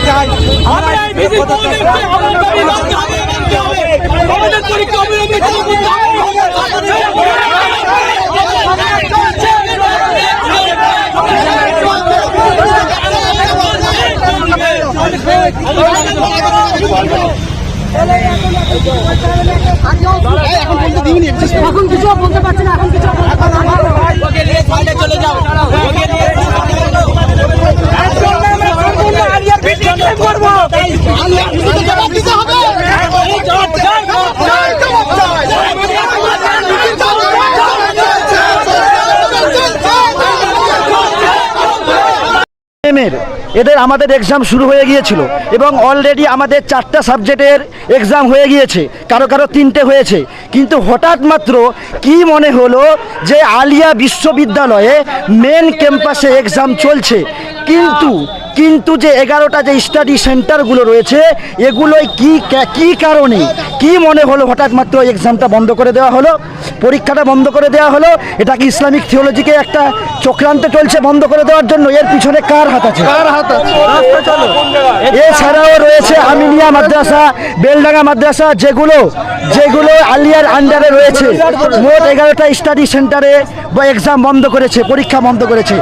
চাই এখন কিছু বলতে পারছি না, এখন কিছু চলে যাও। এদের আমাদের এক্সাম শুরু হয়ে গিয়েছিল এবং অলরেডি আমাদের 4টা সাবজেক্টের এক্সাম হয়ে গিয়েছে, কারো কারো 3টে হয়েছে। কিন্তু হঠাৎ মাত্র কি মনে হলো যে আলিয়া বিশ্ববিদ্যালয়ে মেন ক্যাম্পাসে এক্সাম চলছে, কিন্তু যে 11টা যে স্টাডি সেন্টারগুলো রয়েছে এগুলোই কি কারণে কি মনে হলো হঠাৎ মাত্র এক্সামটা বন্ধ করে দেওয়া হলো, পরীক্ষাটা বন্ধ করে দেওয়া হলো? এটা কি ইসলামিক থিওলজিকে একটা চক্রান্ত চলছে বন্ধ করে দেওয়ার জন্য? এর পিছনে কার হাত আছে? এছাড়াও রয়েছে আমিনিয়া মাদ্রাসা, বেলডাঙ্গা মাদ্রাসা, যেগুলো আলিয়ার আন্ডারে রয়েছে। মোট 11টা স্টাডি সেন্টারে এক্সাম বন্ধ করেছে, পরীক্ষা বন্ধ করেছে।